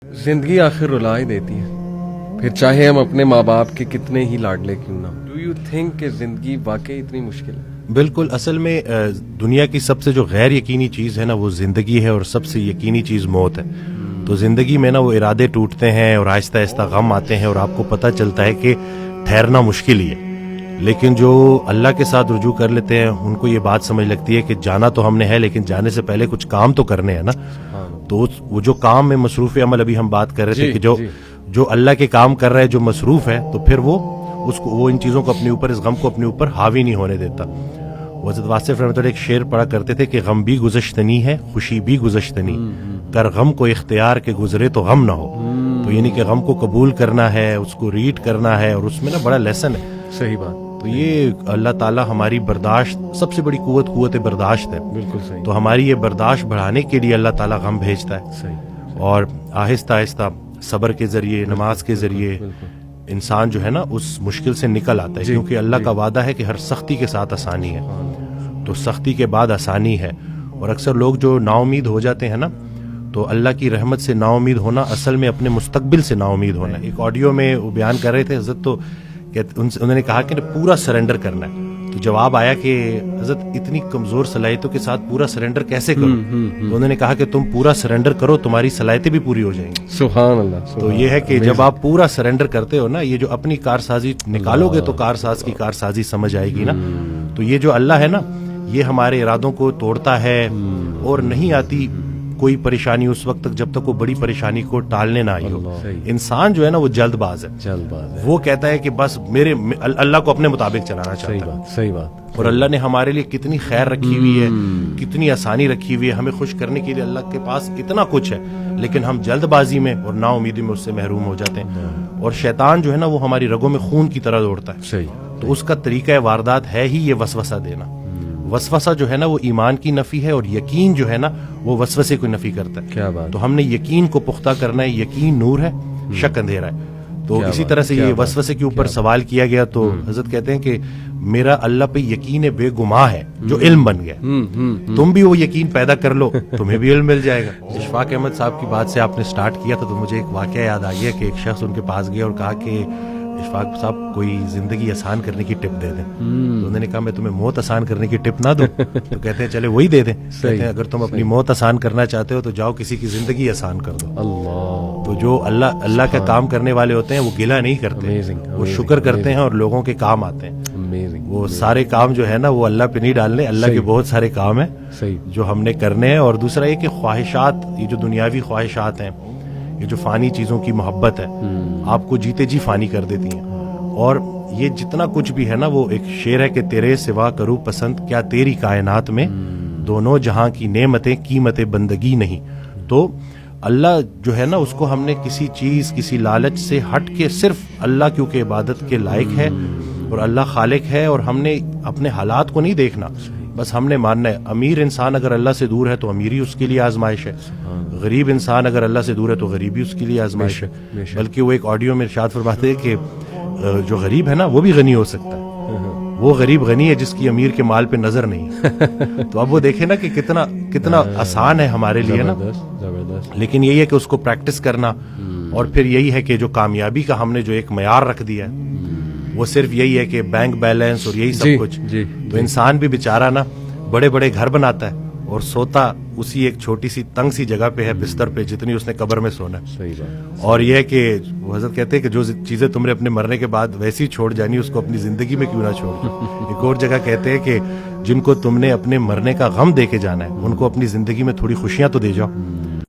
زندگی آخر رلا ہی دیتی ہے، پھر چاہے ہم اپنے ماں باپ کے کتنے ہی لاڈلے کیوں نہ ہوں۔ ڈو یو تھنک کہ زندگی واقعی اتنی مشکل ہے؟ بالکل، اصل میں دنیا کی سب سے جو غیر یقینی چیز ہے نا وہ زندگی ہے، اور سب سے یقینی چیز موت ہے۔ تو زندگی میں نا وہ ارادے ٹوٹتے ہیں اور آہستہ آہستہ غم آتے ہیں، اور آپ کو پتہ چلتا ہے کہ ٹھہرنا مشکل ہی ہے، لیکن جو اللہ کے ساتھ رجوع کر لیتے ہیں ان کو یہ بات سمجھ لگتی ہے کہ جانا تو ہم نے ہے، لیکن جانے سے پہلے کچھ کام تو کرنے ہیں نا۔ تو وہ جو کام میں مصروف عمل، ابھی ہم بات کر رہے تھے کہ جو اللہ کے کام کر رہا ہے، جو مصروف ہے، تو پھر وہ ان چیزوں کو اپنے اوپر، اس غم کو اپنے اوپر حاوی نہیں ہونے دیتا۔ حضرت واصف رحمۃ اللہ ایک شعر پڑھا کرتے تھے کہ غم بھی گزشتنی ہے، خوشی بھی گزشتنی، کر غم کو اختیار کے گزرے تو غم نہ ہو۔ تو یعنی کہ غم کو قبول کرنا ہے، اس کو ریڈ کرنا ہے، اور اس میں نا بڑا لیسن ہے۔ صحیح بات۔ تو یہ اللہ تعالیٰ ہماری برداشت، سب سے بڑی قوت برداشت ہے۔ بالکل صحیح۔ تو ہماری یہ برداشت بڑھانے کے لیے اللہ تعالیٰ غم بھیجتا ہے، صحیح۔ اور آہستہ آہستہ صبر کے ذریعے، نماز کے ذریعے انسان جو ہے نا اس مشکل سے نکل آتا ہے، کیونکہ اللہ کا وعدہ ہے کہ ہر سختی کے ساتھ آسانی ہے، تو سختی کے بعد آسانی ہے۔ اور اکثر لوگ جو نا امید ہو جاتے ہیں نا، تو اللہ کی رحمت سے نا امید ہونا اصل میں اپنے مستقبل سے نا امید ہونا ہے۔ ایک آڈیو میں وہ بیان کر رہے تھے حضرت، تو انہوں نے کہا کہ پورا سرنڈر کرنا ہے۔ تو جواب آیا کہ حضرت اتنی کمزور صلاحیتوں کے ساتھ پورا سرنڈر کیسے کرو؟ تو انہوں نے کہا کہ تم پورا سرنڈر کرو، تمہاری صلاحیتیں بھی پوری ہو جائیں گی۔ سبحان اللہ۔ تو یہ ہے کہ جب آپ پورا سرنڈر کرتے ہو نا، یہ جو اپنی کارسازی نکالو گے تو کارساز کی کارسازی سمجھ آئے گی نا۔ تو یہ جو اللہ ہے نا، یہ ہمارے ارادوں کو توڑتا ہے، اور نہیں آتی کوئی پریشانی اس وقت تک جب تک وہ بڑی پریشانی کو ٹالنے نہ آئی ہو۔ انسان جو ہے نا وہ جلد باز ہے، وہ کہتا ہے کہ بس میرے اللہ کو اپنے مطابق چلانا چاہتا ہے۔ صحیح بات۔ اور اللہ نے ہمارے لیے کتنی خیر رکھی ہوئی ہے، کتنی آسانی رکھی ہوئی ہے، ہمیں خوش کرنے کے لیے اللہ کے پاس اتنا کچھ ہے، لیکن ہم جلد بازی میں اور نا امیدی میں اس سے محروم ہو جاتے ہیں۔ اور شیطان جو ہے نا وہ ہماری رگوں میں خون کی طرح دوڑتا ہے۔ صحیح۔ تو اس کا طریقہ واردات ہے ہی یہ وسوسہ دینا۔ وسوسہ جو ہے نا وہ ایمان کی نفی ہے، اور یقین جو ہے نا وہ وسوسے کو نفی کرتا ہے۔ کیا بات۔ تو ہم نے یقین کو پختہ کرنا ہے، یقین نور ہے، شک اندھیرا ہے۔ تو اسی طرح سے یہ وسوسے کے اوپر سوال کیا گیا، تو حضرت کہتے ہیں کہ میرا اللہ پہ یقین بے گماں ہے جو علم بن گیا۔ تم بھی وہ یقین پیدا کر لو، تمہیں بھی علم مل جائے گا۔ اشفاق احمد صاحب کی بات سے آپ نے سٹارٹ کیا تھا، تو مجھے ایک واقعہ یاد آ گیا کہ ایک شخص ان کے پاس گیا اور کہا کہ اشفاق صاحب کوئی زندگی آسان کرنے کی ٹپ دے دیں۔ تو انہوں نے کہا میں تمہیں موت آسان کرنے کی ٹپ نہ دوں؟ تو کہتے ہیں چلے وہی دے دیں۔ کہتے ہیں اگر تم اپنی موت آسان کرنا چاہتے ہو تو جاؤ کسی کی زندگی آسان کر دو۔ اللہ۔ تو جو اللہ کا کام کرنے والے ہوتے ہیں وہ گلہ نہیں کرتے، وہ شکر کرتے ہیں اور لوگوں کے کام آتے ہیں۔ وہ سارے کام جو ہے نا وہ اللہ پہ نہیں ڈالنے، اللہ کے بہت سارے کام ہیں جو ہم نے کرنے ہیں۔ اور دوسرا یہ کہ خواہشات، یہ جو دنیاوی خواہشات ہیں، یہ جو فانی چیزوں کی محبت ہے، آپ کو جیتے جی فانی کر دیتی ہیں۔ اور یہ جتنا کچھ بھی ہے نا، وہ ایک شعر ہے کہ تیرے سوا کروں پسند کیا تیری کائنات میں، دونوں جہاں کی نعمتیں قیمت بندگی نہیں۔ تو اللہ جو ہے نا اس کو ہم نے کسی چیز، کسی لالچ سے ہٹ کے صرف اللہ کیونکہ عبادت کے لائق ہے اور اللہ خالق ہے، اور ہم نے اپنے حالات کو نہیں دیکھنا، بس ہم نے ماننا ہے۔ امیر انسان اگر اللہ سے دور ہے تو امیری اس کے لیے آزمائش ہے، غریب انسان اگر اللہ سے دور ہے تو غریبی اس کے لیے آزمائش ہے۔ بلکہ وہ ایک آڈیو میں ارشاد فرماتے ہیں کہ جو غریب ہے نا وہ بھی غنی ہو سکتا ہے، وہ غریب غنی ہے جس کی امیر کے مال پہ نظر نہیں۔ تو اب وہ دیکھیں نا کہ کتنا آسان ہے ہمارے لیے نا، لیکن یہی ہے کہ اس کو پریکٹس کرنا۔ اور پھر یہی ہے کہ جو کامیابی کا ہم نے جو ایک معیار رکھ دیا ہے وہ صرف یہی ہے کہ بینک بیلنس اور یہی سب کچھ۔ تو انسان بھی بیچارہ نا بڑے بڑے گھر بناتا ہے اور سوتا اسی ایک چھوٹی سی تنگ سی جگہ پہ ہے، بستر پہ، جتنی اس نے قبر میں سونا ہے۔ اور یہ ہے کہ وہ حضرت کہتے ہیں کہ جو چیزیں تم نے اپنے مرنے کے بعد ویسی چھوڑ جانی، اس کو اپنی زندگی میں کیوں نہ چھوڑ۔ ایک اور جگہ کہتے ہیں کہ جن کو تم نے اپنے مرنے کا غم دے کے جانا ہے ان کو اپنی زندگی میں تھوڑی خوشیاں تو دے جاؤ۔